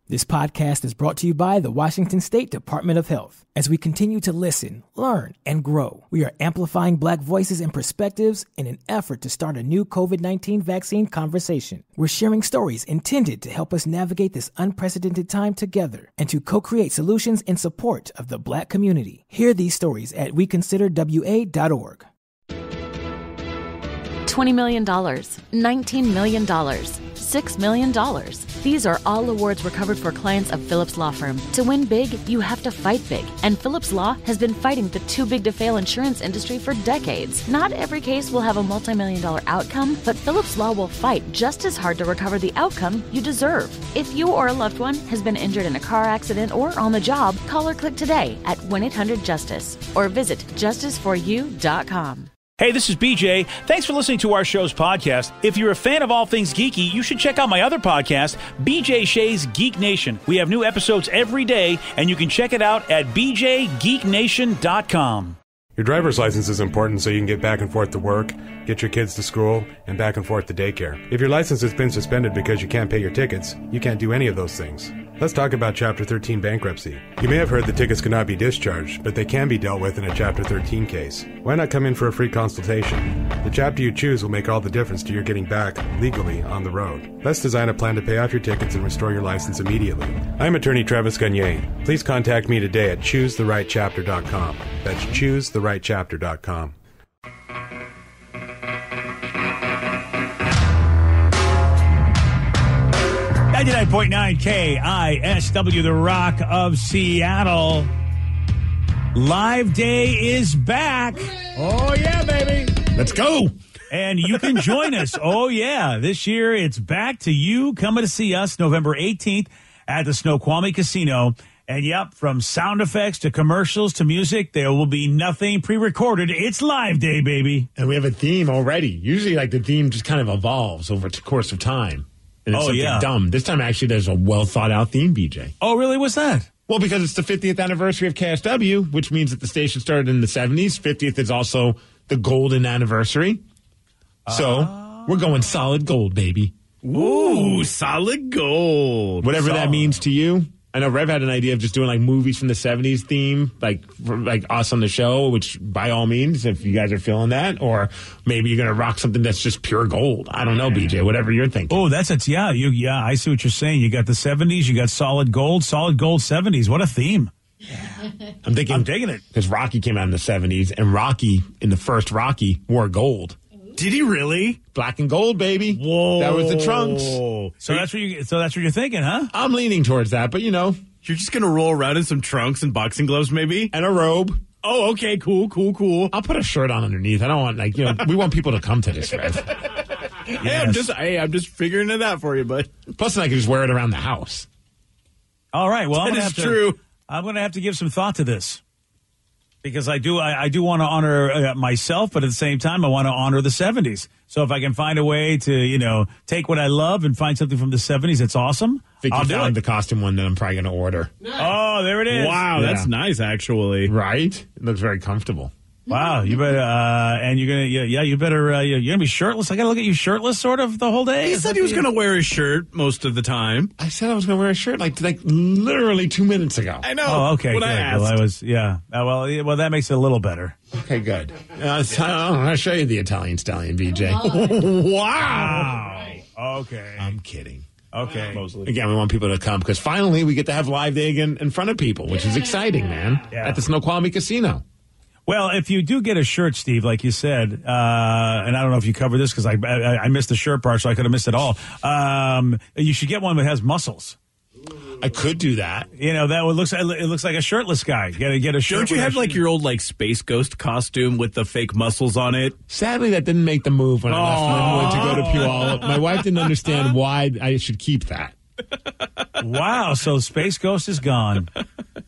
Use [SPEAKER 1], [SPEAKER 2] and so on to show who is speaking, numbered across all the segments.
[SPEAKER 1] This podcast is brought to you by the Washington State Department of Health. As we continue to listen, learn, and grow, we are amplifying Black voices and perspectives in an effort to start a new COVID-19 vaccine conversation. We're sharing stories intended to help us navigate this unprecedented time together and to co-create solutions in support of the Black community. Hear these stories at weconsiderwa.org.
[SPEAKER 2] $20 million, $19 million, $6 million. These are all awards recovered for clients of Phillips Law Firm. To win big, you have to fight big. And Phillips Law has been fighting the too big to fail insurance industry for decades. Not every case will have a multi-million-dollar outcome, but Phillips Law will fight just as hard to recover the outcome you deserve. If you or a loved one has been injured in a car accident or on the job, call or click today at 1-800-JUSTICE or visit justiceforyou.com.
[SPEAKER 3] Hey, this is BJ. Thanks for listening to our show's podcast. If you're a fan of all things geeky, you should check out my other podcast, BJ Shea's Geek Nation. We have new episodes every day, and you can check it out at bjgeeknation.com.
[SPEAKER 4] Your driver's license is important so you can get back and forth to work, get your kids to school, and back and forth to daycare. If your license has been suspended because you can't pay your tickets, you can't do any of those things. Let's talk about Chapter 13 bankruptcy. You may have heard that tickets cannot be discharged, but they can be dealt with in a Chapter 13 case. Why not come in for a free consultation? The chapter you choose will make all the difference to your getting back, legally, on the road. Let's design a plan to pay off your tickets and restore your license immediately. I'm attorney Travis Gagne. Please contact me today at choosetherightchapter.com. That's choosetherightchapter.com.
[SPEAKER 3] 99.9 KISW, the Rock of Seattle. Live Day is back.
[SPEAKER 5] Oh, yeah, baby. Let's go.
[SPEAKER 3] And you can join us. Oh, yeah. This year, it's back to you coming to see us November 18th at the Snoqualmie Casino. And, yep, from sound effects to commercials to music, there will be nothing pre-recorded. It's Live Day, baby.
[SPEAKER 5] And we have a theme already. Usually, like, the theme just kind of evolves over the course of time. And it's something dumb. This time, actually, there's a well-thought-out theme, BJ.
[SPEAKER 3] Oh, really? What's that?
[SPEAKER 5] Well, because it's the 50th anniversary of KSW, which means that the station started in the 70s. 50th is also the golden anniversary. So we're going solid gold, baby.
[SPEAKER 6] Ooh, solid gold.
[SPEAKER 5] Whatever that means to you. I know Rev had an idea of just doing like movies from the 70s theme, like us on the show, which by all means, if you guys are feeling that, or maybe you're going to rock something that's just pure gold. I don't know, BJ, whatever you're thinking.
[SPEAKER 3] Oh, that's it. Yeah, I see what you're saying. You got the 70s, you got solid gold 70s. What a theme.
[SPEAKER 5] I'm digging it. Because Rocky came out in the 70s, and Rocky, in the first Rocky, wore gold.
[SPEAKER 6] Did he really?
[SPEAKER 5] Black and gold, baby.
[SPEAKER 6] Whoa.
[SPEAKER 5] That was the trunks.
[SPEAKER 3] So that's what you're thinking, huh?
[SPEAKER 5] I'm leaning towards that, but you know.
[SPEAKER 6] You're just going to roll around in some trunks and boxing gloves, maybe?
[SPEAKER 5] And a robe.
[SPEAKER 6] Oh, okay. Cool.
[SPEAKER 5] I'll put a shirt on underneath. I don't want, we want people to come to this, Rev.
[SPEAKER 6] Yes. I'm just figuring it out for you, bud.
[SPEAKER 5] Plus, then I can just wear it around the house.
[SPEAKER 3] All right. Well,
[SPEAKER 6] that is true.
[SPEAKER 3] I'm going to have to give some thought to this. Because I do want to honor myself, but at the same time, I want to honor the 70s. So if I can find a way to, take what I love and find something from the 70s that's awesome,
[SPEAKER 5] I'll found the costume one that I'm probably going to order.
[SPEAKER 3] Nice. Oh, there it is.
[SPEAKER 6] Wow, that's nice, actually.
[SPEAKER 5] Right? It looks very comfortable.
[SPEAKER 3] Wow, you better, and you're gonna, you better, you're gonna be shirtless. I gotta look at you shirtless, sort of, the whole day.
[SPEAKER 6] He said he was gonna wear a shirt most of the time.
[SPEAKER 5] I said I was gonna wear a shirt like literally 2 minutes ago.
[SPEAKER 6] I know.
[SPEAKER 3] Oh, okay.
[SPEAKER 6] What
[SPEAKER 3] good.
[SPEAKER 6] I asked.
[SPEAKER 3] Well, I was, well, that makes it a little better.
[SPEAKER 5] Okay, good. I'll show you the Italian stallion, BJ.
[SPEAKER 6] Wow.
[SPEAKER 3] Okay.
[SPEAKER 5] I'm kidding.
[SPEAKER 3] Okay.
[SPEAKER 5] Again, we want people to come because finally we get to have Live Day again in front of people, which is exciting, man.
[SPEAKER 3] Yeah.
[SPEAKER 5] At the Snoqualmie Casino.
[SPEAKER 3] Well, if you do get a shirt, Steve, like you said, and I don't know if you covered this because I missed the shirt part, so I could have missed it all. You should get one that has muscles.
[SPEAKER 5] I could do that.
[SPEAKER 3] That it looks like a shirtless guy. Get a shirt.
[SPEAKER 6] Don't you have like your old Space Ghost costume with the fake muscles on it?
[SPEAKER 5] Sadly, that didn't make the move when I left Linwood to go to Puyallup. My wife didn't understand why I should keep that.
[SPEAKER 3] Wow, so Space Ghost is gone. All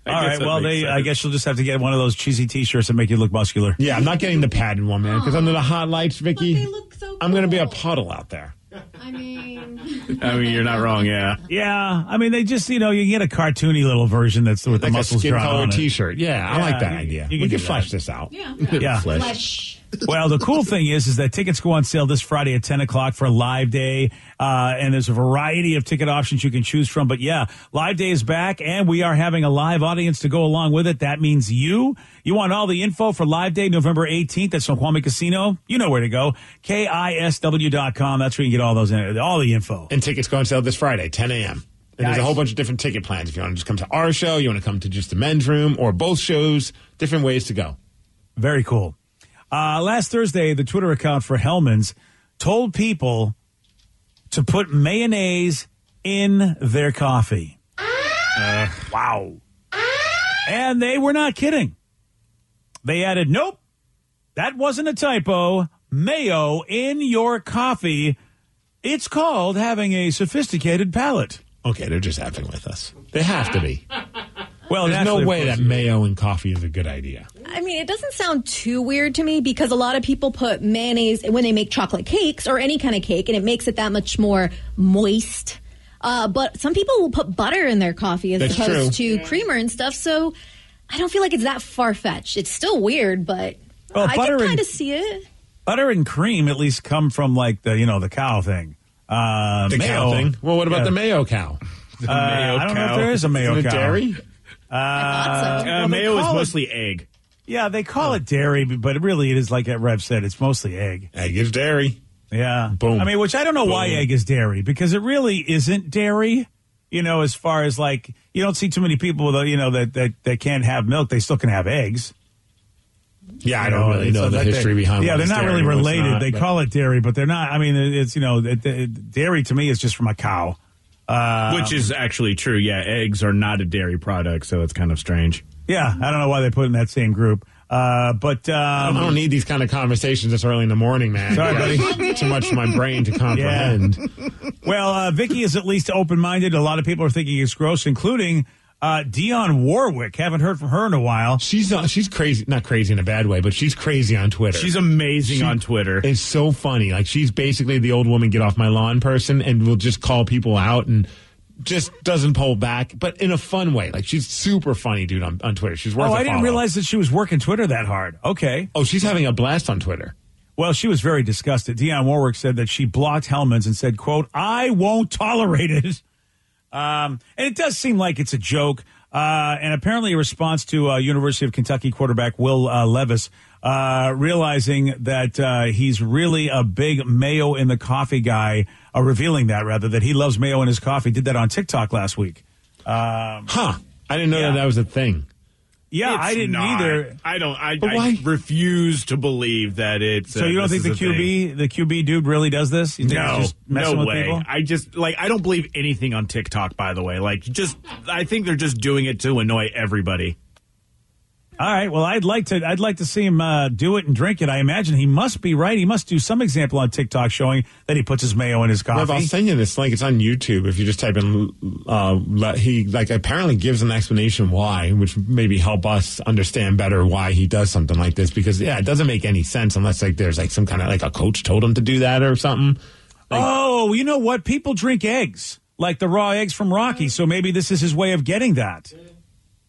[SPEAKER 3] right, well, I guess you'll just have to get one of those cheesy T-shirts that make you look muscular.
[SPEAKER 5] Yeah, I'm not getting the padded one, man, because under the hot lights, Vicky,
[SPEAKER 7] they look so cool.
[SPEAKER 5] I'm going to be a puddle out there.
[SPEAKER 7] I mean,
[SPEAKER 6] you're not wrong, yeah.
[SPEAKER 3] Yeah, I mean, they just, you get a cartoony little version that's with
[SPEAKER 5] like
[SPEAKER 3] the muscles
[SPEAKER 5] a
[SPEAKER 3] drawn on
[SPEAKER 5] skin-colored
[SPEAKER 3] it.
[SPEAKER 5] T-shirt. Yeah, I like that idea. We can flesh this out.
[SPEAKER 7] yeah.
[SPEAKER 3] Yeah.
[SPEAKER 7] Flesh.
[SPEAKER 3] Well, the cool thing is that tickets go on sale this Friday at 10 o'clock for Live Day, and there's a variety of ticket options you can choose from. But yeah, Live Day is back, and we are having a live audience to go along with it. That means you want all the info for Live Day, November 18th at Snoqualmie Casino. You know where to go. KISW.com. That's where you can get all the info.
[SPEAKER 5] And tickets go on sale this Friday, 10 a.m. And there's a whole bunch of different ticket plans. If you want to just come to our show, you want to come to just the men's room, or both shows, different ways to go.
[SPEAKER 3] Very cool. Last Thursday, the Twitter account for Hellman's told people to put mayonnaise in their coffee. Wow. And they were not kidding. They added, nope, that wasn't a typo. Mayo in your coffee. It's called having a sophisticated palate.
[SPEAKER 5] Okay, they're just having with us. They have to be.
[SPEAKER 3] Well,
[SPEAKER 5] there's no way that mayo in coffee is a good idea.
[SPEAKER 7] I mean, it doesn't sound too weird to me because a lot of people put mayonnaise when they make chocolate cakes or any kind of cake, and it makes it that much more moist. But some people will put butter in their coffee as opposed to creamer and stuff. So I don't feel like it's that far-fetched. It's still weird, but I can kind of see it.
[SPEAKER 3] Butter and cream at least come from like the cow thing.
[SPEAKER 5] The mayo cow thing? Well, what about the mayo cow?
[SPEAKER 3] I don't know if there is a mayo cow.
[SPEAKER 5] Dairy?
[SPEAKER 7] I thought so.
[SPEAKER 6] Mayo is mostly egg.
[SPEAKER 3] Yeah, they call it dairy, but really it is like Rev said, it's mostly egg.
[SPEAKER 5] Egg is dairy.
[SPEAKER 3] Yeah.
[SPEAKER 5] Boom.
[SPEAKER 3] I mean, which I don't know why egg is dairy, because it really isn't dairy, as far as like, you don't see too many people, that can't have milk. They still can have eggs.
[SPEAKER 5] Yeah, I don't really know the history behind it.
[SPEAKER 3] Yeah, they're not really related. They call it dairy, but they're not. I mean, it's, dairy to me is just from a cow.
[SPEAKER 6] Which is actually true. Yeah, eggs are not a dairy product, so it's kind of strange.
[SPEAKER 3] Yeah, I don't know why they put it in that same group. But
[SPEAKER 5] I don't need these kind of conversations this early in the morning, man.
[SPEAKER 3] Sorry, buddy.
[SPEAKER 5] Too much for my brain to comprehend.
[SPEAKER 3] Yeah. Well, Vicky is at least open-minded. A lot of people are thinking it's gross, including Dionne Warwick. Haven't heard from her in a while.
[SPEAKER 5] She's crazy, not crazy in a bad way, but she's crazy on Twitter.
[SPEAKER 6] She's amazing on Twitter.
[SPEAKER 5] It's so funny. Like, she's basically the old woman get off my lawn person and will just call people out and just doesn't pull back, but in a fun way. Like, she's super funny, dude, on Twitter. She's worth a follow.
[SPEAKER 3] I didn't realize that she was working Twitter that hard. Okay.
[SPEAKER 5] Oh, she's having a blast on Twitter.
[SPEAKER 3] Well, she was very disgusted. Dionne Warwick said that she blocked Hellman's and said, quote, "I won't tolerate it." And it does seem like it's a joke. And apparently a response to University of Kentucky quarterback Will Levis, realizing that he's really a big mayo in the coffee guy, revealing that he loves mayo in his coffee. Did that on TikTok last week.
[SPEAKER 5] I didn't know that was a thing.
[SPEAKER 3] Yeah, I didn't either.
[SPEAKER 6] I refuse to believe that it's.
[SPEAKER 3] So you don't think the QB dude really does this? You think he's just messing with
[SPEAKER 6] way. People? I don't believe anything on TikTok. By the way, I think they're just doing it to annoy everybody.
[SPEAKER 3] All right. Well, I'd like to see him do it and drink it. I imagine he must be right. He must do some example on TikTok showing that he puts his mayo in his coffee.
[SPEAKER 5] Rev, I'll send you this link. It's on YouTube. If you just type in, he apparently gives an explanation why, which maybe help us understand better why he does something like this. Because it doesn't make any sense unless there's some kind of a coach told him to do that or something.
[SPEAKER 3] Oh, you know what? People drink eggs, like the raw eggs from Rocky. So maybe this is his way of getting that.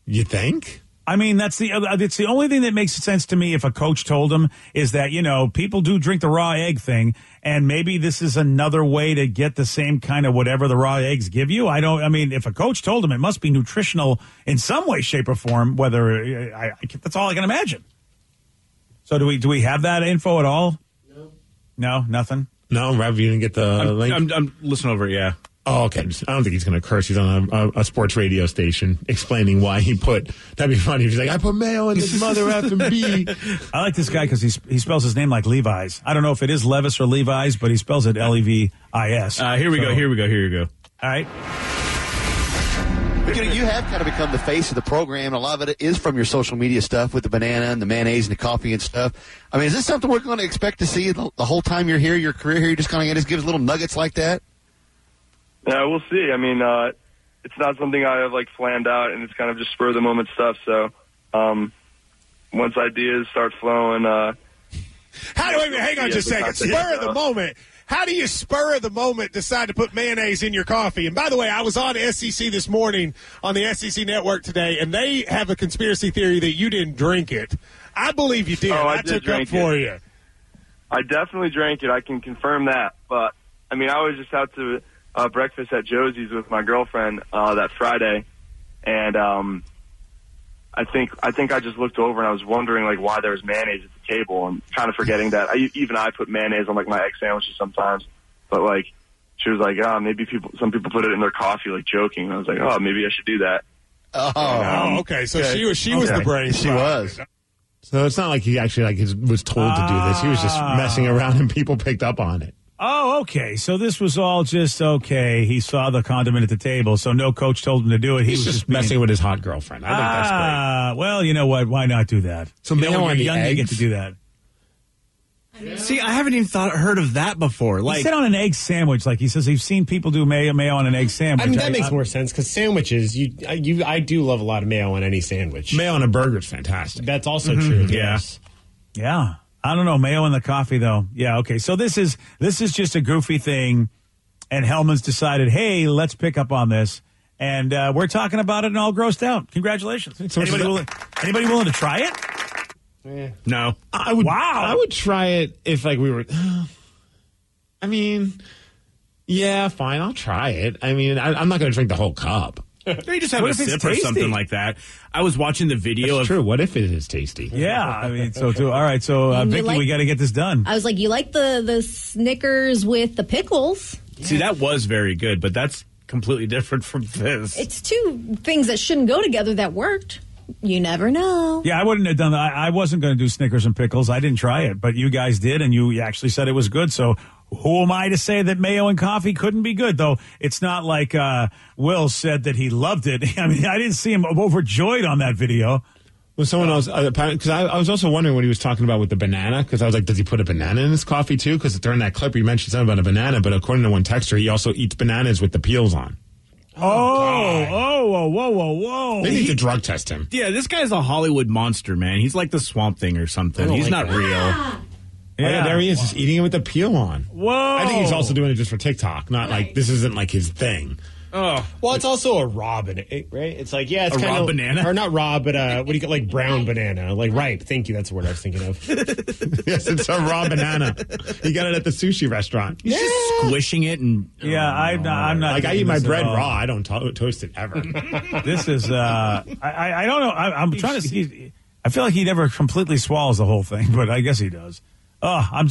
[SPEAKER 5] You think?
[SPEAKER 3] I mean, it's the only thing that makes sense to me if a coach told him is that, people do drink the raw egg thing, and maybe this is another way to get the same kind of whatever the raw eggs give you. If a coach told him, it must be nutritional in some way, shape, or form, that's all I can imagine. So do we have that info at all? No, nothing?
[SPEAKER 5] No, Rev, you didn't get the link?
[SPEAKER 6] I'm listening over it, yeah.
[SPEAKER 5] Oh, okay. I don't think he's going to curse. He's on a sports radio station explaining why he that'd be funny if he's like, I put mayo in this mother effing bee.
[SPEAKER 3] I like this guy because he spells his name like Levi's. I don't know if it is Levis or Levi's, but he spells it Levis.
[SPEAKER 6] Here we go.
[SPEAKER 3] All right.
[SPEAKER 8] But you have kind of become the face of the program, and a lot of it is from your social media stuff with the banana and the mayonnaise and the coffee and stuff. I mean, is this something we're going to expect to see the whole time you're here, your career here? You just kind of give us little nuggets like that?
[SPEAKER 9] Yeah, we'll see. I mean, it's not something I have planned out, and it's kind of just spur of the moment stuff. So, once ideas start flowing,
[SPEAKER 10] hang on just a second. Spur of the moment. How do you spur of the moment decide to put mayonnaise in your coffee? And by the way, I was on SEC this morning on the SEC Network today, and they have a conspiracy theory that you didn't drink it. I believe you did.
[SPEAKER 9] Oh,
[SPEAKER 10] I took up for you.
[SPEAKER 9] I definitely drank it. I can confirm that. But, I mean, I was just out to breakfast at Josie's with my girlfriend that Friday. And I think I just looked over and I was wondering, like, why there was mayonnaise at the table and kind of forgetting that. I put mayonnaise on, like, my egg sandwiches sometimes. But, like, she was like, maybe some people put it in their coffee, like, joking. And I was like, maybe I should do that.
[SPEAKER 10] Oh, okay. So she was the brain.
[SPEAKER 8] She was.
[SPEAKER 5] So it's not like he actually was told to do this. He was just messing around and people picked up on it.
[SPEAKER 3] Oh, okay. So this was all just okay. He saw the condiment at the table, so no coach told him to do it.
[SPEAKER 5] He's just messing with his hot girlfriend. I think that's great.
[SPEAKER 3] Well, you know what? Why not do that?
[SPEAKER 5] So
[SPEAKER 3] when you're young,
[SPEAKER 5] eggs?
[SPEAKER 3] you get to do that.
[SPEAKER 6] See, I haven't even heard of that before. Like,
[SPEAKER 3] he said on an egg sandwich, like he says he's seen people do mayo on an egg sandwich.
[SPEAKER 11] I mean, that makes more sense because sandwiches, I do love a lot of mayo on any sandwich.
[SPEAKER 5] Mayo on a burger is fantastic.
[SPEAKER 11] That's also true. Yes.
[SPEAKER 3] Yeah. I don't know. Mayo in the coffee, though. Yeah, okay. So this is just a goofy thing, and Hellman's decided, hey, let's pick up on this. And we're talking about it and all grossed out. Congratulations. Anybody willing to try it?
[SPEAKER 6] No.
[SPEAKER 5] I would try it if, like, we were... I mean, yeah, fine, I'll try it. I mean, I'm not going to drink the whole cup.
[SPEAKER 6] You just have a sip or something like that. I was watching the video
[SPEAKER 5] That's true. What if it is tasty?
[SPEAKER 3] Yeah, I mean, so too. All right, so Vicky, we got to get this done.
[SPEAKER 7] I was like, you like the Snickers with the pickles?
[SPEAKER 6] Yeah. See, that was very good, but that's completely different from this.
[SPEAKER 7] It's two things that shouldn't go together that worked. You never know.
[SPEAKER 3] Yeah, I wouldn't have done that. I wasn't going to do Snickers and pickles. I didn't try it, but you guys did, and you actually said it was good. So who am I to say that mayo and coffee couldn't be good? Though it's not like Will said that he loved it. I mean, I didn't see him overjoyed on that video.
[SPEAKER 5] Well, someone else, because I was also wondering what he was talking about with the banana, because I was like, does he put a banana in his coffee too? Because during that clip, he mentioned something about a banana, but according to one texter, he also eats bananas with the peels on.
[SPEAKER 3] Whoa.
[SPEAKER 5] They need to drug test him.
[SPEAKER 6] Yeah, this guy's a Hollywood monster, man. He's like the Swamp Thing or something. He's not real.
[SPEAKER 5] Yeah. Oh, yeah, there he is, just eating it with the peel on.
[SPEAKER 3] Whoa.
[SPEAKER 5] I think he's also doing it just for TikTok, not like this isn't like his thing.
[SPEAKER 11] Oh, well, it's also a raw banana, right? It's like, yeah, it's kind of
[SPEAKER 6] raw banana,
[SPEAKER 11] or not raw, but what do you get? Like brown banana, like ripe. Thank you. That's the word I was thinking of.
[SPEAKER 5] Yes, it's a raw banana. You got it at the sushi restaurant.
[SPEAKER 6] He's just squishing it, and
[SPEAKER 3] I'm not.
[SPEAKER 5] Like I eat my bread raw. I don't toast it ever.
[SPEAKER 3] This is. I don't know. I'm trying to see. I feel like he never completely swallows the whole thing, but I guess he does. Oh, I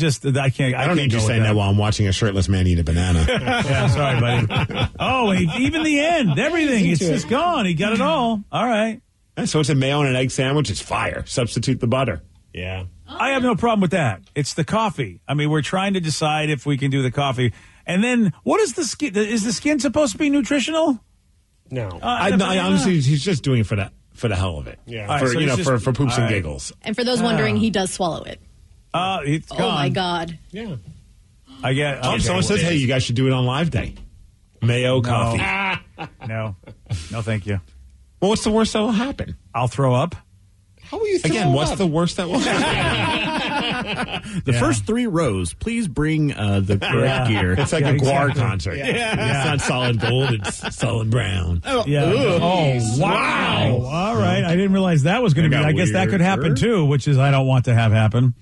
[SPEAKER 3] can't.
[SPEAKER 5] I don't need you saying that while I'm watching a shirtless man eat a banana.
[SPEAKER 3] Yeah, sorry, buddy. Oh, even the end, everything, it's just gone. He got it all. All right.
[SPEAKER 5] So it's a mayo and an egg sandwich. It's fire. Substitute the butter.
[SPEAKER 11] Yeah.
[SPEAKER 3] I have no problem with that. It's the coffee. I mean, we're trying to decide if we can do the coffee. And then, what is the skin? Is the skin supposed to be nutritional?
[SPEAKER 11] No.
[SPEAKER 5] I honestly, he's just doing it for the hell of it.
[SPEAKER 11] Yeah.
[SPEAKER 5] For poops and giggles.
[SPEAKER 7] And for those wondering, he does swallow it.
[SPEAKER 3] It's gone.
[SPEAKER 7] Oh, my God.
[SPEAKER 11] Yeah.
[SPEAKER 3] I get.
[SPEAKER 5] Okay, someone says, hey, you guys should do it on live day. Mayo, coffee.
[SPEAKER 3] No, thank you.
[SPEAKER 5] Well, what's the worst that will happen?
[SPEAKER 3] I'll throw up.
[SPEAKER 11] How will you throw
[SPEAKER 5] Again,
[SPEAKER 11] up?
[SPEAKER 5] what's the worst that will happen?
[SPEAKER 6] The first 3 rows, please bring the correct gear.
[SPEAKER 5] It's like a Guar concert.
[SPEAKER 6] Yeah.
[SPEAKER 5] It's not solid gold, it's solid brown.
[SPEAKER 3] Yeah. Oh, wow. All right. I didn't realize that was going to be. I guess that could happen too, which is I don't want to have happen.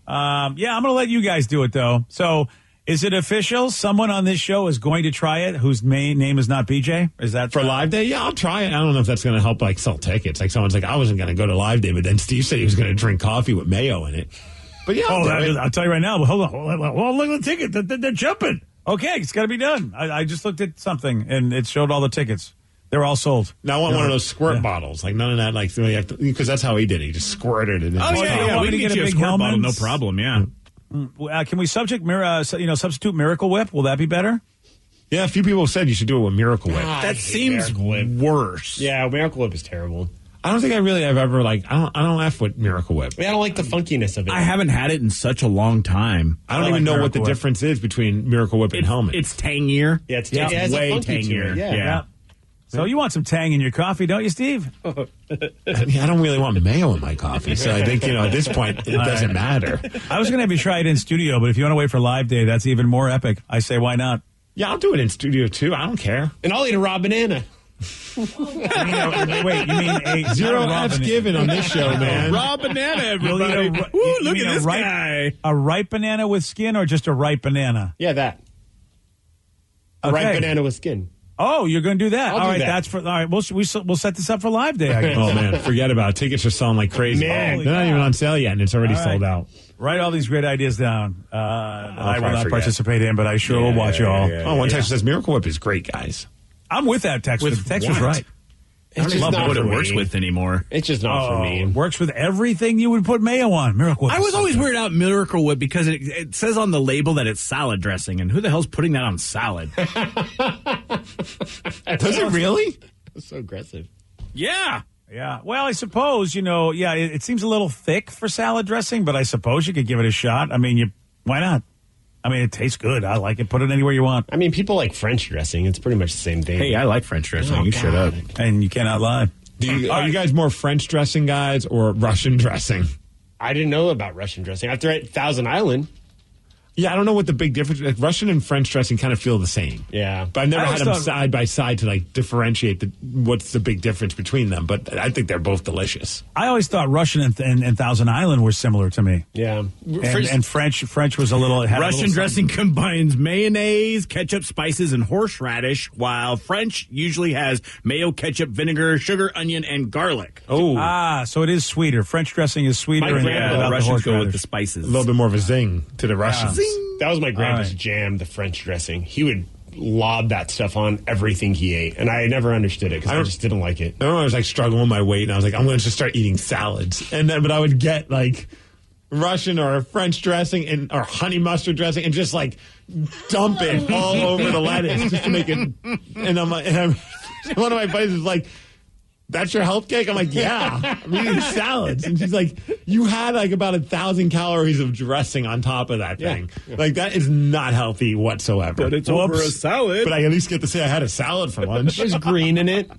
[SPEAKER 3] I'm going to let you guys do it though. So, is it official? Someone on this show is going to try it whose main name is not BJ? Is that
[SPEAKER 5] for live day? Yeah, I'll try it. I don't know if that's going to help like sell tickets. Like someone's like, I wasn't going to go to live day, but then Steve said he was going to drink coffee with mayo in it. But yeah,
[SPEAKER 3] I'll tell you right now. Hold on. Well, look at the ticket. They're jumping. Okay, it's got to be done. I just looked at something and it showed all the tickets. They're all sold.
[SPEAKER 5] Now I want one of those squirt bottles. Like none of that. Like because that's how he did it. He just squirted it.
[SPEAKER 6] Yeah. We can get you a squirt bottle, no problem. Yeah.
[SPEAKER 3] Can we substitute Miracle Whip? Will that be better?
[SPEAKER 5] Yeah, a few people said you should do it with Miracle Whip.
[SPEAKER 6] That seems worse.
[SPEAKER 11] Yeah, Miracle Whip is terrible.
[SPEAKER 5] I don't think I really have ever I don't F with Miracle Whip.
[SPEAKER 11] I don't like the funkiness of it.
[SPEAKER 6] I haven't had it in such a long time.
[SPEAKER 5] I don't even know what the difference is between Miracle Whip and Hellman.
[SPEAKER 6] It's tangier.
[SPEAKER 11] Yeah, it's
[SPEAKER 6] way tangier.
[SPEAKER 11] Yeah.
[SPEAKER 3] So you want some tang in your coffee, don't you, Steve?
[SPEAKER 5] I don't really want mayo in my coffee, so I think at this point it doesn't matter.
[SPEAKER 3] I was going to have you try it in studio, but if you want to wait for live day, that's even more epic. I say, why not?
[SPEAKER 5] Yeah, I'll do it in studio too. I don't care.
[SPEAKER 11] And I'll eat a raw banana.
[SPEAKER 3] Wait, you mean a
[SPEAKER 5] Zero
[SPEAKER 3] not a raw
[SPEAKER 5] F's
[SPEAKER 3] banana.
[SPEAKER 5] given on this show, man.
[SPEAKER 6] Raw banana,
[SPEAKER 3] You'll eat
[SPEAKER 6] everybody.
[SPEAKER 3] a-
[SPEAKER 6] Ooh,
[SPEAKER 3] you
[SPEAKER 6] look
[SPEAKER 3] mean
[SPEAKER 6] at
[SPEAKER 3] a
[SPEAKER 6] this
[SPEAKER 3] ripe-
[SPEAKER 6] guy.
[SPEAKER 3] A ripe banana with skin or just a ripe banana?
[SPEAKER 11] Yeah, that. A
[SPEAKER 3] Okay.
[SPEAKER 11] ripe banana with skin.
[SPEAKER 3] Oh, you're going to do that.
[SPEAKER 11] I'll
[SPEAKER 3] all
[SPEAKER 11] do
[SPEAKER 3] right,
[SPEAKER 11] that.
[SPEAKER 3] that's for. All right, we'll set this up for Live Day, I guess.
[SPEAKER 5] Oh, man, forget about it. Tickets are selling like crazy.
[SPEAKER 11] Man.
[SPEAKER 5] They're not even on sale yet, and it's already
[SPEAKER 3] All right.
[SPEAKER 5] sold out.
[SPEAKER 3] Write all these great ideas down. I will
[SPEAKER 5] probably
[SPEAKER 3] not
[SPEAKER 5] forget.
[SPEAKER 3] participate in, but I sure will watch you all.
[SPEAKER 5] Oh, one text says Miracle Whip is great, guys.
[SPEAKER 3] I'm with that text.
[SPEAKER 6] With
[SPEAKER 3] The text was
[SPEAKER 6] what?
[SPEAKER 3] right.
[SPEAKER 6] I don't
[SPEAKER 11] just
[SPEAKER 6] love
[SPEAKER 11] not
[SPEAKER 6] what it
[SPEAKER 11] for
[SPEAKER 6] works
[SPEAKER 11] me.
[SPEAKER 6] with anymore.
[SPEAKER 11] It's just not for me.
[SPEAKER 3] Works with everything you would put mayo on. Miracle Whip.
[SPEAKER 6] I
[SPEAKER 3] is
[SPEAKER 6] was
[SPEAKER 3] so
[SPEAKER 6] always
[SPEAKER 3] good.
[SPEAKER 6] weirded out Miracle Whip because it says on the label that it's salad dressing, and who the hell's putting that on salad?
[SPEAKER 5] Does it really?
[SPEAKER 11] That's so aggressive.
[SPEAKER 6] Yeah.
[SPEAKER 3] Yeah. Well, I suppose, it seems a little thick for salad dressing, but I suppose you could give it a shot. I mean, why not? I mean, it tastes good. I like it. Put it anywhere you want.
[SPEAKER 11] I mean, people like French dressing. It's pretty much the same thing.
[SPEAKER 6] Hey, I like French dressing.
[SPEAKER 11] Oh,
[SPEAKER 6] you shut up.
[SPEAKER 3] And you cannot lie.
[SPEAKER 5] Are you guys more French dressing guys or Russian dressing?
[SPEAKER 11] I didn't know about Russian dressing. After at Thousand Island.
[SPEAKER 5] Yeah, I don't know what the big difference is. Russian and French dressing kind of feel the same.
[SPEAKER 11] Yeah.
[SPEAKER 5] But I've never
[SPEAKER 3] I
[SPEAKER 5] had
[SPEAKER 3] always
[SPEAKER 5] them
[SPEAKER 3] thought-
[SPEAKER 5] side by side to like differentiate what's the big difference between them. But I think they're both delicious.
[SPEAKER 3] I always thought Russian and Thousand Island were similar to me.
[SPEAKER 11] Yeah.
[SPEAKER 3] And French was a little. Had a
[SPEAKER 6] Russian
[SPEAKER 3] little
[SPEAKER 6] dressing combines mayonnaise, ketchup, spices, and horseradish, while French usually has mayo, ketchup, vinegar, sugar, onion, and garlic.
[SPEAKER 5] Oh,
[SPEAKER 3] so it is sweeter. French dressing is sweeter.
[SPEAKER 11] My
[SPEAKER 3] and
[SPEAKER 11] grandma-
[SPEAKER 3] without
[SPEAKER 6] the
[SPEAKER 3] the
[SPEAKER 6] Russians go with
[SPEAKER 3] horseradish.
[SPEAKER 6] the spices.
[SPEAKER 5] a little bit more of a zing to the Russians.
[SPEAKER 11] That was my grandpa's
[SPEAKER 3] right.
[SPEAKER 11] jam, the French dressing. He would lob that stuff on everything he ate. And I never understood it because I just didn't like it.
[SPEAKER 5] I remember I was like struggling with my weight, and I was like, I'm going to just start eating salads. But I would get like Russian or French dressing or honey mustard dressing, and just like dump it all over the lettuce just to make it. And I'm like, one of my buddies is like, "That's your health cake?" I'm like, "Yeah, I'm eating salads." And she's like, "You had like about 1,000 calories of dressing on top of that thing. Like that is not healthy whatsoever."
[SPEAKER 6] But it's over a salad.
[SPEAKER 5] But I at least get to say I had a salad for lunch.
[SPEAKER 11] There's green in it.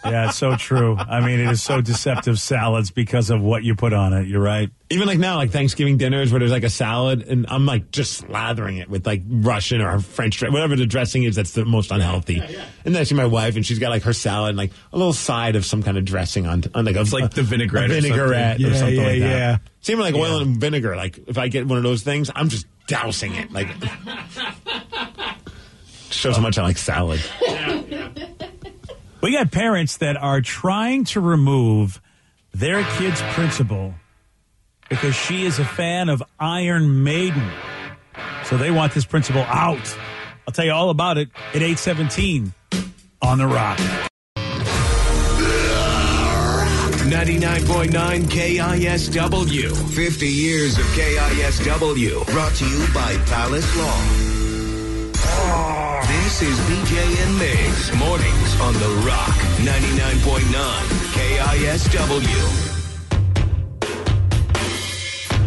[SPEAKER 3] Yeah, it's so true. I mean, it is so deceptive, salads, because of what you put on it. You're right.
[SPEAKER 5] Even like now, like Thanksgiving dinners where there's like a salad, and I'm like just slathering it with like Russian or French, whatever the dressing is that's the most unhealthy. And then I see my wife, and she's got like her salad and like a little side of some kind of dressing on like
[SPEAKER 6] It's like the vinaigrette or
[SPEAKER 5] or
[SPEAKER 6] something.
[SPEAKER 5] something like that.
[SPEAKER 3] yeah.
[SPEAKER 5] Same with like oil and vinegar. Like if I get one of those things, I'm just dousing it. Like shows how much I like salad.
[SPEAKER 3] We got parents that are trying to remove their kid's principal because she is a fan of Iron Maiden. So they want this principal out. I'll tell you all about it at 8:17 on The Rock.
[SPEAKER 12] 99.9 KISW. 50 years of KISW. Brought to you by Palace Law. This is BJ and Migs. Mornings on The Rock. 99.9 KISW.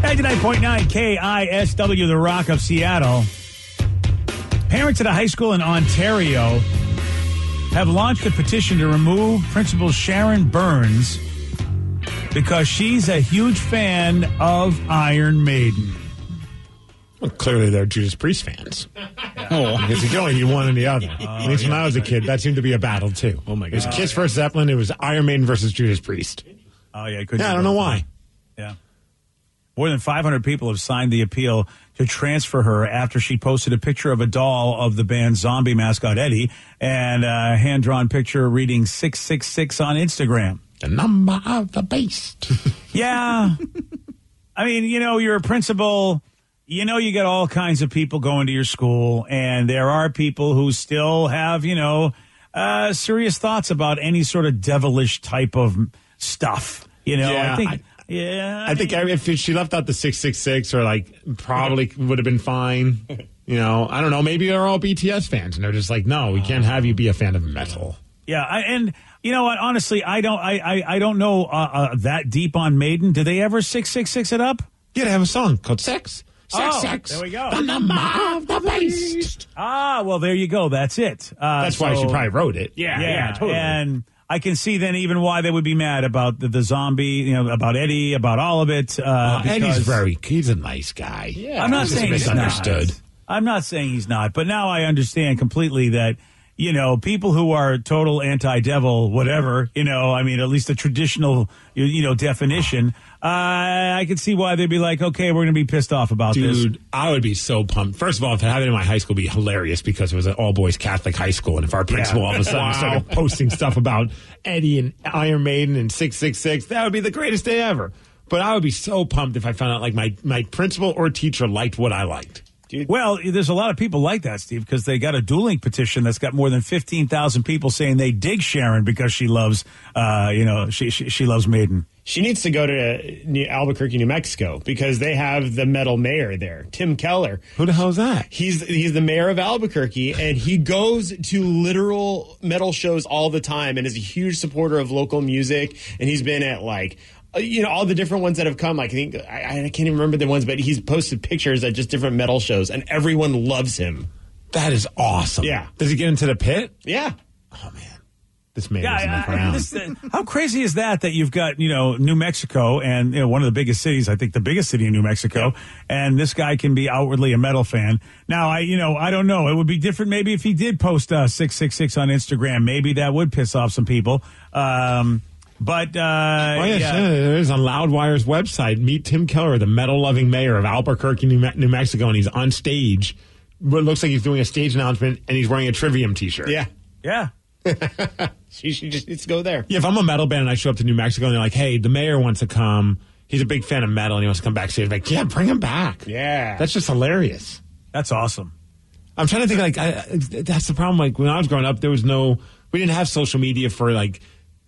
[SPEAKER 3] 99.9 KISW, The Rock of Seattle. Parents at a high school in Ontario have launched a petition to remove Principal Sharon Burns because she's a huge fan of Iron Maiden.
[SPEAKER 5] Well, clearly they're Judas Priest fans. Because you can only need one or the other. At least when I was a kid, that seemed to be a battle too.
[SPEAKER 6] Oh, my
[SPEAKER 5] It was
[SPEAKER 6] God.
[SPEAKER 5] Kiss versus Zeppelin. It was Iron Maiden versus Judas Priest.
[SPEAKER 3] Oh, yeah.
[SPEAKER 5] Yeah, I don't know why.
[SPEAKER 3] Yeah. More than 500 people have signed the appeal to transfer her after she posted a picture of a doll of the band's zombie mascot, Eddie, and a hand-drawn picture reading 666 on Instagram.
[SPEAKER 5] The number of the beast.
[SPEAKER 3] Yeah. I mean, you're a principal. You get all kinds of people going to your school, and there are people who still have, serious thoughts about any sort of devilish type of stuff.
[SPEAKER 5] Yeah,
[SPEAKER 3] I think.
[SPEAKER 5] I think if she left out the 666 or like probably would have been fine. I don't know. Maybe they're all BTS fans and they're just like, no, we can't have you be a fan of metal.
[SPEAKER 3] Yeah, and you know what? Honestly, I don't know that deep on Maiden. Do they ever 666 it up?
[SPEAKER 5] Yeah, they have a song called Sex. Sex.
[SPEAKER 3] There we go.
[SPEAKER 5] The number of the beast.
[SPEAKER 3] Well, there you go. That's it.
[SPEAKER 5] That's why she probably wrote it.
[SPEAKER 3] Yeah, totally. And I can see then even why they would be mad about the zombie, about Eddie, about all of it.
[SPEAKER 5] Eddie's he's a nice guy.
[SPEAKER 11] Yeah.
[SPEAKER 3] I'm not
[SPEAKER 5] He's
[SPEAKER 3] saying he's
[SPEAKER 5] misunderstood.
[SPEAKER 3] not. I'm not saying he's not, but now I understand completely that people who are total anti-devil, whatever, I mean, at least the traditional, definition, I could see why they'd be like, okay, we're going to be pissed off about this.
[SPEAKER 5] Dude, I would be so pumped. First of all, to have it in my high school would be hilarious because it was an all-boys Catholic high school, and if our principal all of a sudden started posting stuff about Eddie and Iron Maiden and 666, that would be the greatest day ever. But I would be so pumped if I found out like my principal or teacher liked what I liked.
[SPEAKER 3] Dude. Well, there's a lot of people like that, Steve, because they got a dueling petition that's got more than 15,000 people saying they dig Sharon because she loves, she loves Maiden.
[SPEAKER 11] She needs to go to Albuquerque, New Mexico, because they have the metal mayor there, Tim Keller.
[SPEAKER 5] Who the hell is that?
[SPEAKER 11] He's the mayor of Albuquerque, and he goes to literal metal shows all the time and is a huge supporter of local music, and he's been at all the different ones that have come. I think I can't even remember the ones, but he's posted pictures at just different metal shows, and everyone loves him.
[SPEAKER 5] That is awesome.
[SPEAKER 11] Yeah.
[SPEAKER 5] Does he get into the pit?
[SPEAKER 11] Yeah.
[SPEAKER 5] Oh man, this man is in the ground.
[SPEAKER 3] How crazy is that you've got New Mexico and one of the biggest cities, I think the biggest city in New Mexico, and this guy can be outwardly a metal fan. Now I don't know. It would be different maybe if he did post 666 on Instagram. Maybe that would piss off some people. But
[SPEAKER 5] there is on Loudwire's website. Meet Tim Keller, the metal-loving mayor of Albuquerque, New Mexico, and he's on stage. It looks like he's doing a stage announcement, and he's wearing a Trivium T-shirt.
[SPEAKER 3] Yeah.
[SPEAKER 11] She just needs to go there.
[SPEAKER 5] Yeah, if I'm a metal band and I show up to New Mexico and they're like, "Hey, the mayor wants to come. He's a big fan of metal and he wants to come backstage." Like, yeah, bring him back.
[SPEAKER 11] Yeah,
[SPEAKER 5] that's just hilarious.
[SPEAKER 3] That's awesome.
[SPEAKER 5] I'm trying to think. That's the problem. Like when I was growing up, we didn't have social media for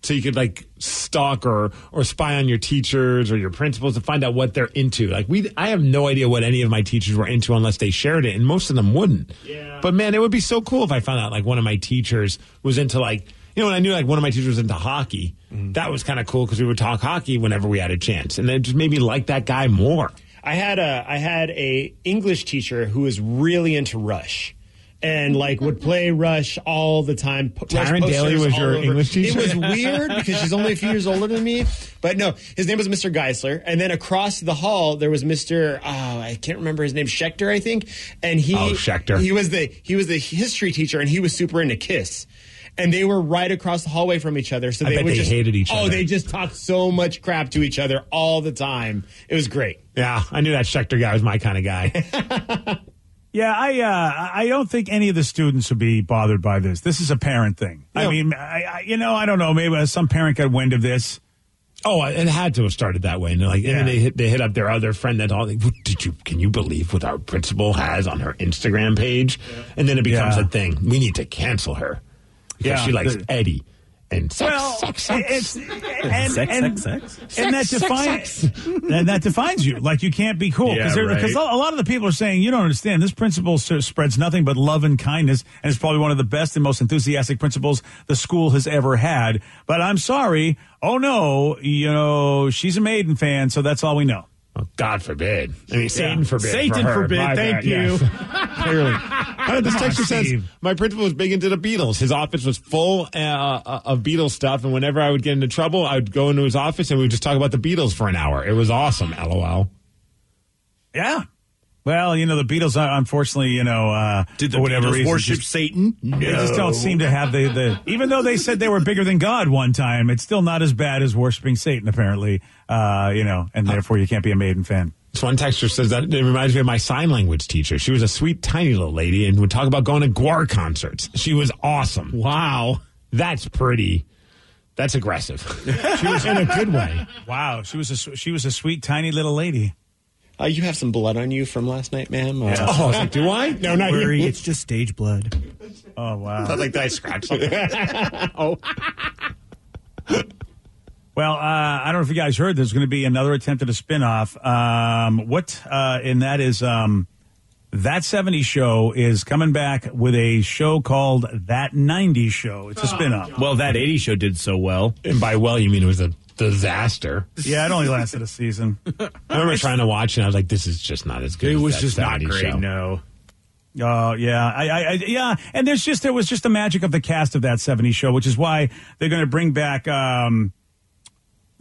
[SPEAKER 5] so you could stalk or spy on your teachers or your principals to find out what they're into. I have no idea what any of my teachers were into unless they shared it, and most of them wouldn't.
[SPEAKER 11] Yeah.
[SPEAKER 5] But man, it would be so cool if I found out one of my teachers was into when I knew one of my teachers was into hockey. Mm-hmm. That was kind of cool because we would talk hockey whenever we had a chance, and then just made me like that guy more.
[SPEAKER 11] I had a English teacher who was really into Rush. And would play Rush all the time.
[SPEAKER 5] Taryn Daly was your English teacher?
[SPEAKER 11] It was weird because she's only a few years older than me. But no, his name was Mr. Geisler. And then across the hall there was Mr. I can't remember his name, Schechter, I think. And
[SPEAKER 5] Schechter.
[SPEAKER 11] He was the history teacher, and he was super into KISS. And they were right across the hallway from each other. So
[SPEAKER 5] I bet they hated each other.
[SPEAKER 11] Oh, they just talked so much crap to each other all the time. It was great.
[SPEAKER 5] Yeah, I knew that Schechter guy was my kind of guy.
[SPEAKER 3] Yeah, I don't think any of the students would be bothered by this. This is a parent thing. I mean, I don't know. Maybe some parent got wind of this.
[SPEAKER 5] Oh, it had to have started that way. And they're and then they hit up their other friend that can you believe what our principal has on her Instagram page? Yeah. And then it becomes a thing. We need to cancel her because she likes Eddie. And sex.
[SPEAKER 3] And that defines you. Like, you can't be cool. Because a lot of the people are saying, you don't understand, this principal spreads nothing but love and kindness, and it's probably one of the best and most enthusiastic principals the school has ever had. But I'm sorry. Oh, no, she's a Maiden fan, so that's all we know.
[SPEAKER 5] Oh, God forbid. I mean, Satan forbid.
[SPEAKER 11] Satan forbid. Thank you.
[SPEAKER 5] Clearly. This texture says, my principal was big into the Beatles. His office was full of Beatles stuff, and whenever I would get into trouble, I would go into his office and we would just talk about the Beatles for an hour. It was awesome, LOL.
[SPEAKER 3] Yeah. Well, the Beatles, unfortunately,
[SPEAKER 6] did the
[SPEAKER 3] for whatever
[SPEAKER 6] Beatles
[SPEAKER 3] reason,
[SPEAKER 6] worship Satan? No.
[SPEAKER 3] They just don't seem to have the even though they said they were bigger than God one time, it's still not as bad as worshiping Satan, apparently, and therefore you can't be a Maiden fan.
[SPEAKER 5] This one texter says that it reminds me of my sign language teacher. She was a sweet, tiny little lady and would talk about going to Gwar concerts. She was awesome.
[SPEAKER 11] Wow.
[SPEAKER 5] That's aggressive. She was in a good way.
[SPEAKER 3] Wow. She was a sweet, tiny little lady.
[SPEAKER 11] You have some blood on you from last night, ma'am.
[SPEAKER 5] I was like, do I?
[SPEAKER 11] No, not
[SPEAKER 6] worry,
[SPEAKER 11] you.
[SPEAKER 6] it's just stage blood.
[SPEAKER 3] Oh, wow.
[SPEAKER 5] Not like that I scratched something. Oh.
[SPEAKER 3] Well, I don't know if you guys heard, there's going to be another attempt at a spinoff. And that is, That 70s Show is coming back with a show called That 90s Show. It's a spinoff.
[SPEAKER 6] Well, That 80s Show did so well.
[SPEAKER 5] And by well, you mean it was a disaster.
[SPEAKER 3] Yeah, it only lasted a season.
[SPEAKER 5] I remember trying to watch it, and I was like, this is just not as good.
[SPEAKER 6] It was
[SPEAKER 5] as
[SPEAKER 6] just not great,
[SPEAKER 5] show.
[SPEAKER 6] no.
[SPEAKER 3] Oh, yeah. Yeah. And there was just the magic of the cast of That 70s Show, which is why they're going to bring back, Red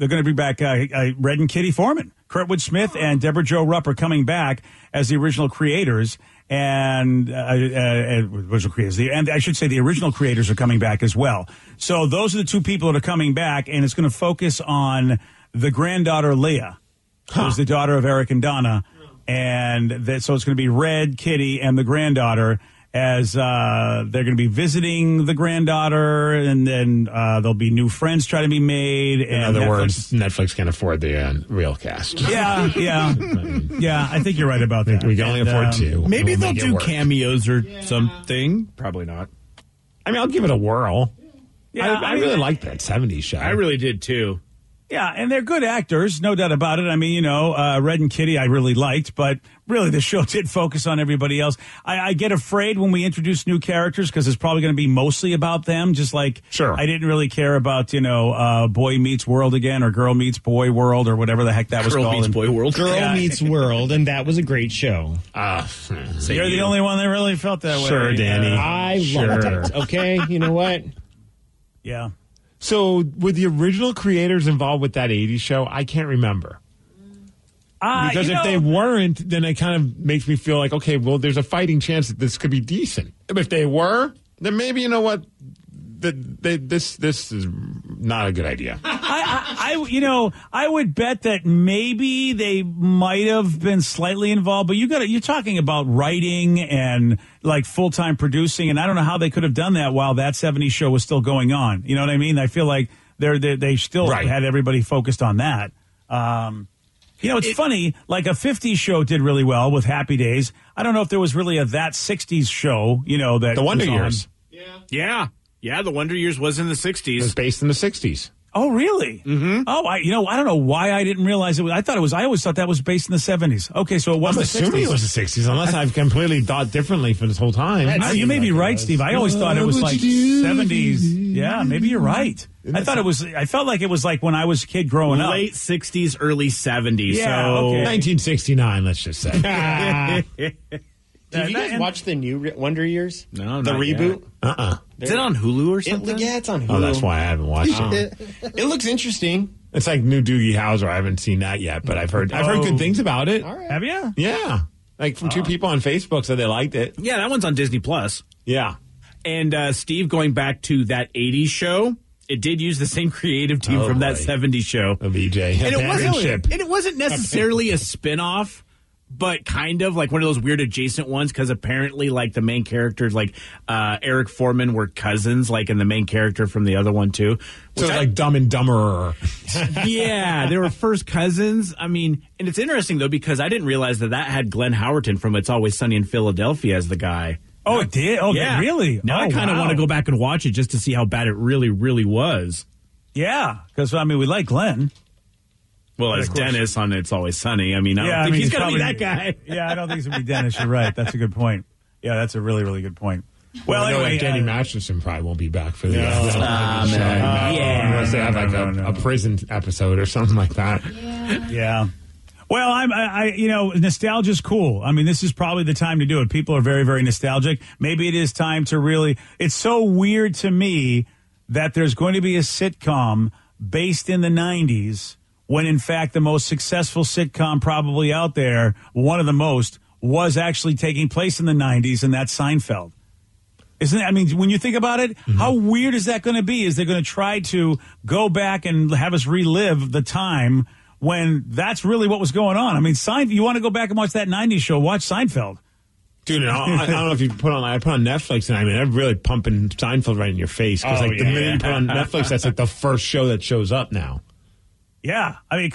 [SPEAKER 3] and Kitty Foreman. Kurtwood Smith and Deborah Jo Rupp are coming back as the original creators. and original creators. And I should say the original creators are coming back as well. So those are the two people that are coming back, and it's going to focus on the granddaughter Leah, who's the daughter of Eric and Donna, and so it's going to be Red, Kitty, and the granddaughter. As they're going to be visiting the granddaughter, and then there'll be new friends trying to be made.
[SPEAKER 5] In other words, Netflix can't afford the real cast.
[SPEAKER 3] Yeah. I think you're right about that.
[SPEAKER 5] We can only afford two.
[SPEAKER 6] Maybe they'll do cameos or something. Probably not.
[SPEAKER 5] I mean, I'll give it a whirl.
[SPEAKER 3] Yeah,
[SPEAKER 5] I really liked that 70s show.
[SPEAKER 6] I really did, too.
[SPEAKER 3] Yeah, and they're good actors, no doubt about it. I mean, Red and Kitty I really liked, but really the show did focus on everybody else. I get afraid when we introduce new characters because it's probably going to be mostly about them, just like I didn't really care about, Boy Meets World again or Girl Meets Boy World or whatever the heck that was called.
[SPEAKER 6] Girl Meets Boy World.
[SPEAKER 11] Girl Meets World, and that was a great show.
[SPEAKER 3] You're the only one that really felt that way.
[SPEAKER 5] Sure, Danny.
[SPEAKER 11] I loved it. Okay, you know what?
[SPEAKER 3] Yeah.
[SPEAKER 5] So, were the original creators involved with that 80s show? I can't remember. Because if they weren't, then it kind of makes me feel like, okay, well, there's a fighting chance that this could be decent. If they were, then maybe, you know what, this is not a good idea.
[SPEAKER 3] I would bet that maybe they might have been slightly involved, but you're talking about writing and like full-time producing, and I don't know how they could have done that while that 70s show was still going on. You know what I mean? I feel like they still had everybody focused on that. It's funny, like a 50s show did really well with Happy Days. I don't know if there was really that 60s show, that
[SPEAKER 5] The Wonder Years.
[SPEAKER 6] Yeah, The Wonder Years was in the 60s.
[SPEAKER 5] It was based in the 60s.
[SPEAKER 3] Oh, really?
[SPEAKER 6] Mm-hmm.
[SPEAKER 3] Oh, I don't know why I didn't realize it was. I always thought that was based in the 70s. Okay, so it was
[SPEAKER 5] I'm
[SPEAKER 3] the
[SPEAKER 5] assuming
[SPEAKER 3] 60s.
[SPEAKER 5] it was the 60s, unless I've completely thought differently for this whole time.
[SPEAKER 3] You may be right, Steve. I always thought it was like 70s. Yeah, maybe you're right. I felt like it was like when I was a kid growing up.
[SPEAKER 6] Late 60s, early 70s.
[SPEAKER 3] Yeah,
[SPEAKER 6] so
[SPEAKER 3] okay.
[SPEAKER 5] 1969, let's just say.
[SPEAKER 11] Did you guys watch the new Wonder Years?
[SPEAKER 6] No,
[SPEAKER 11] the
[SPEAKER 6] not
[SPEAKER 11] reboot?
[SPEAKER 6] Yet. Is it on Hulu or something?
[SPEAKER 11] Yeah, it's on Hulu.
[SPEAKER 5] Oh, that's why I haven't watched it.
[SPEAKER 11] It looks interesting.
[SPEAKER 5] It's like new Doogie Howser. I haven't seen that yet, but I've heard good things about it.
[SPEAKER 11] All right.
[SPEAKER 3] Have you?
[SPEAKER 5] Yeah, like from two people on Facebook said they liked it.
[SPEAKER 6] Yeah, that one's on Disney Plus.
[SPEAKER 5] Yeah,
[SPEAKER 6] and Steve, going back to that 80s show, it did use the same creative team from that 70s show
[SPEAKER 5] of EJ,
[SPEAKER 6] and it wasn't necessarily a spinoff. But kind of like one of those weird adjacent ones, because apparently, like, the main characters, like Eric Foreman, were cousins, like in the main character from the other one too.
[SPEAKER 5] So like Dumb and Dumberer.
[SPEAKER 6] Yeah, they were first cousins. I mean, and it's interesting though because I didn't realize that had Glenn Howerton from It's Always Sunny in Philadelphia as the guy.
[SPEAKER 3] Oh, it did? Oh, yeah. Really?
[SPEAKER 6] Now I kind of want to go back and watch it just to see how bad it really, really was.
[SPEAKER 3] Yeah, because we like Glenn.
[SPEAKER 6] Well, as Dennis on It's Always Sunny. I mean, I don't think he's going to be that guy.
[SPEAKER 3] Yeah, I don't think he's going to be Dennis. You're right. That's a good point. Yeah, that's a really, really good point. Well, anyway,
[SPEAKER 5] Danny Masterson probably won't be back for the
[SPEAKER 6] unless
[SPEAKER 5] they have like a prison episode or something like that.
[SPEAKER 3] Yeah. Well, nostalgia's cool. I mean, this is probably the time to do it. People are very, very nostalgic. Maybe it is time to really. It's so weird to me that there's going to be a sitcom based in the 90s. When, in fact, the most successful sitcom probably out there, one of the most, was actually taking place in the 90s, and that's Seinfeld. Isn't it? I mean, when you think about it, how weird is that going to be? Is they going to try to go back and have us relive the time when that's really what was going on? I mean, you want to go back and watch that 90s show, watch Seinfeld.
[SPEAKER 5] Dude, I don't know if you put on Netflix, and I mean, I'm really pumping Seinfeld right in your face. Because the minute you put on Netflix, that's like the first show that shows up now.
[SPEAKER 3] Yeah, I mean,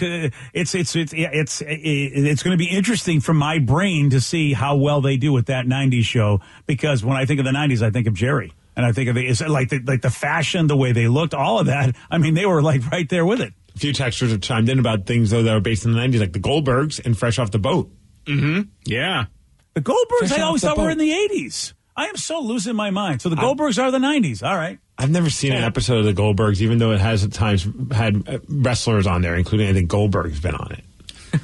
[SPEAKER 3] it's going to be interesting for my brain to see how well they do with that 90s show, because when I think of the 90s, I think of Jerry, and I think of it's like the fashion, the way they looked, all of that. I mean, they were like right there with it.
[SPEAKER 5] A few texters have chimed in about things though that are based in the 90s, like the Goldbergs and Fresh Off the Boat.
[SPEAKER 6] Mm-hmm. Yeah,
[SPEAKER 3] the Goldbergs I always thought were in the 80s. I am so losing my mind. So the Goldbergs are the 90s. All right.
[SPEAKER 5] I've never seen an episode of the Goldbergs, even though it has at times had wrestlers on there, including I think Goldberg's been on it.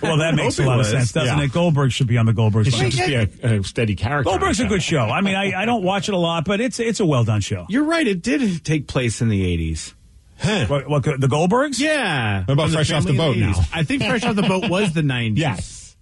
[SPEAKER 3] Well, that makes a lot of sense, doesn't it? Goldberg should be on the Goldbergs.
[SPEAKER 5] It should just be a steady character.
[SPEAKER 3] Goldberg's a good show. I mean, I don't watch it a lot, but it's a well-done show.
[SPEAKER 6] You're right. It did take place in the 80s.
[SPEAKER 5] Huh.
[SPEAKER 3] What, the Goldbergs?
[SPEAKER 6] Yeah.
[SPEAKER 5] What about Fresh Off the Boat now?
[SPEAKER 6] I think Fresh Off the Boat was the 90s.
[SPEAKER 5] Yes.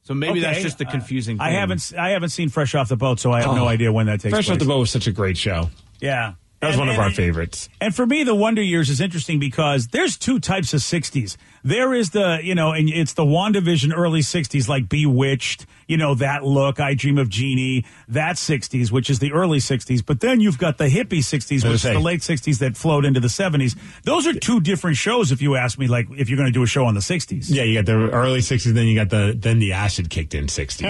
[SPEAKER 6] So maybe that's just the confusing thing.
[SPEAKER 3] I haven't seen Fresh Off the Boat, so I have no idea when that takes place.
[SPEAKER 5] Fresh Off the Boat was such a great show.
[SPEAKER 3] Yeah.
[SPEAKER 5] That was one of our favorites.
[SPEAKER 3] And for me, the Wonder Years is interesting because there's two types of 60s. There is the, and it's the WandaVision early 60s, like Bewitched, that look, I Dream of Jeannie, that 60s, which is the early 60s. But then you've got the hippie 60s, which is the late 60s that flowed into the 70s. Those are two different shows, if you ask me, like if you're going to do a show on the 60s.
[SPEAKER 5] Yeah, you got the early 60s, then you got the acid kicked in 60s.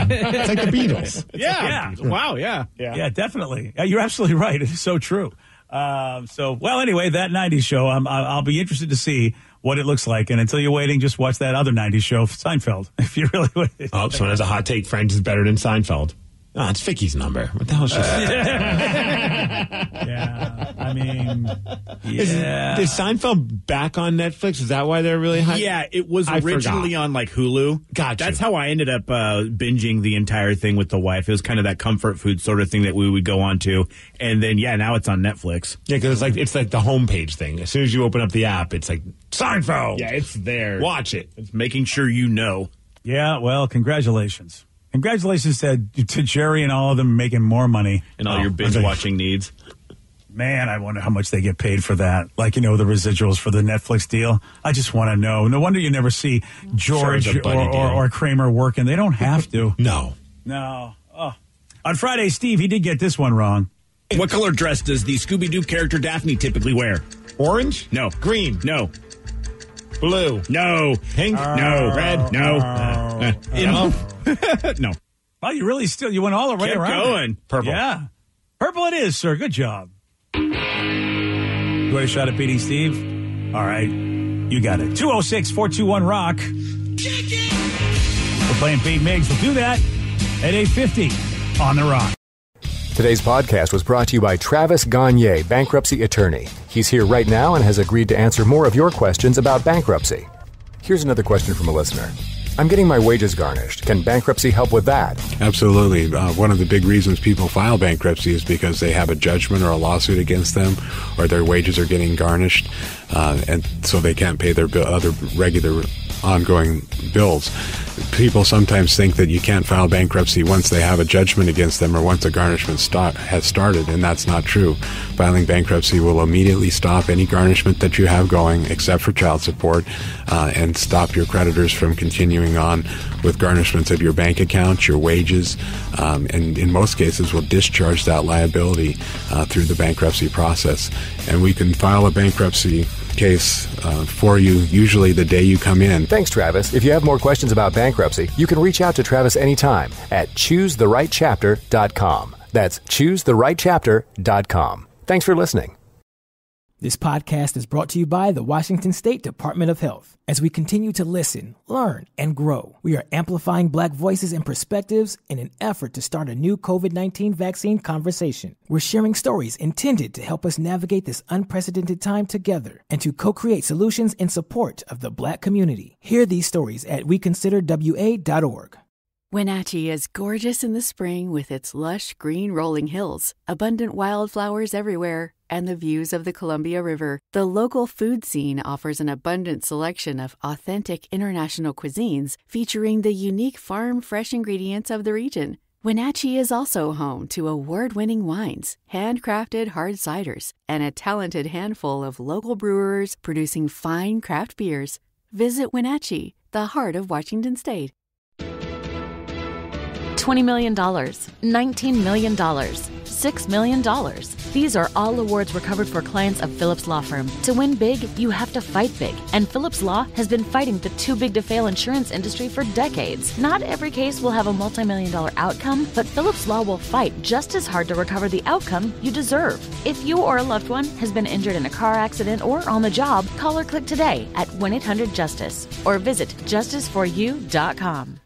[SPEAKER 5] It's like the Beatles.
[SPEAKER 6] Yeah. Wow, yeah.
[SPEAKER 3] Yeah, definitely. You're absolutely right. It's so true. Anyway, that 90s show, I'll be interested to see what it looks like. And until you're waiting, just watch that other 90s show, Seinfeld, if you really would.
[SPEAKER 5] Oh, someone has a hot take. Friends is better than Seinfeld. Oh, it's Vicky's number. What the hell is she saying?
[SPEAKER 3] Yeah. I mean,
[SPEAKER 5] Is Seinfeld back on Netflix? Is that why they're really high?
[SPEAKER 6] Yeah, it was originally on like Hulu.
[SPEAKER 5] Gotcha.
[SPEAKER 6] That's how I ended up binging the entire thing with the wife. It was kind of that comfort food sort of thing that we would go on to. And then, now it's on Netflix.
[SPEAKER 5] Yeah, because it's like the homepage thing. As soon as you open up the app, it's like, Seinfeld.
[SPEAKER 6] Yeah, it's there.
[SPEAKER 5] Watch it.
[SPEAKER 6] It's making sure you know.
[SPEAKER 3] Yeah, well, congratulations. Congratulations to Jerry and all of them making more money.
[SPEAKER 6] And all your binge-watching needs.
[SPEAKER 3] Man, I wonder how much they get paid for that. Like, the residuals for the Netflix deal. I just want to know. No wonder you never see George or Kramer working. They don't have to.
[SPEAKER 5] No.
[SPEAKER 3] Oh. On Friday, Steve, he did get this one wrong.
[SPEAKER 6] What color dress does the Scooby-Doo character Daphne typically wear?
[SPEAKER 5] Orange?
[SPEAKER 6] No.
[SPEAKER 5] Green?
[SPEAKER 6] No.
[SPEAKER 5] Blue?
[SPEAKER 6] No.
[SPEAKER 5] Pink?
[SPEAKER 6] No.
[SPEAKER 5] Red?
[SPEAKER 6] No.
[SPEAKER 5] Yellow?
[SPEAKER 6] No.
[SPEAKER 3] Well, you went all the way
[SPEAKER 6] Kept
[SPEAKER 3] around.
[SPEAKER 6] going.
[SPEAKER 5] Purple.
[SPEAKER 3] Yeah. Purple it is, sir. Good job. You want a shot at beating Steve? All right. You got it. 206-421-ROCK. We're playing Beat Migs. We'll do that at 8:50 on The Rock.
[SPEAKER 13] Today's podcast was brought to you by Travis Gagne, bankruptcy attorney. He's here right now and has agreed to answer more of your questions about bankruptcy. Here's another question from a listener. I'm getting my wages garnished. Can bankruptcy help with that?
[SPEAKER 4] Absolutely. One of the big reasons people file bankruptcy is because they have a judgment or a lawsuit against them, or their wages are getting garnished, and so they can't pay their other regular ongoing bills. People sometimes think that you can't file bankruptcy once they have a judgment against them or once a garnishment has started, and that's not true. Filing bankruptcy will immediately stop any garnishment that you have going, except for child support, and stop your creditors from continuing on with garnishments of your bank account, your wages, and in most cases will discharge that liability through the bankruptcy process. And we can file a bankruptcy case for you usually the day you come in.
[SPEAKER 13] Thanks, Travis. If you have more questions about bankruptcy, you can reach out to Travis anytime at ChooseTheRightChapter.com. That's ChooseTheRightChapter.com. Thanks for listening.
[SPEAKER 1] This podcast is brought to you by the Washington State Department of Health. As we continue to listen, learn, and grow, we are amplifying Black voices and perspectives in an effort to start a new COVID-19 vaccine conversation. We're sharing stories intended to help us navigate this unprecedented time together and to co-create solutions in support of the Black community. Hear these stories at WeConsiderWA.org.
[SPEAKER 14] Wenatchee is gorgeous in the spring with its lush green rolling hills, abundant wildflowers everywhere, and the views of the Columbia River. The local food scene offers an abundant selection of authentic international cuisines featuring the unique farm-fresh ingredients of the region. Wenatchee is also home to award-winning wines, handcrafted hard ciders, and a talented handful of local brewers producing fine craft beers. Visit Wenatchee, the heart of Washington State.
[SPEAKER 2] $20 million, $19 million, $6 million. These are all awards recovered for clients of Phillips Law Firm. To win big, you have to fight big. And Phillips Law has been fighting the too-big-to-fail insurance industry for decades. Not every case will have a multi-million-dollar outcome, but Phillips Law will fight just as hard to recover the outcome you deserve. If you or a loved one has been injured in a car accident or on the job, call or click today at 1-800-JUSTICE or visit justiceforyou.com.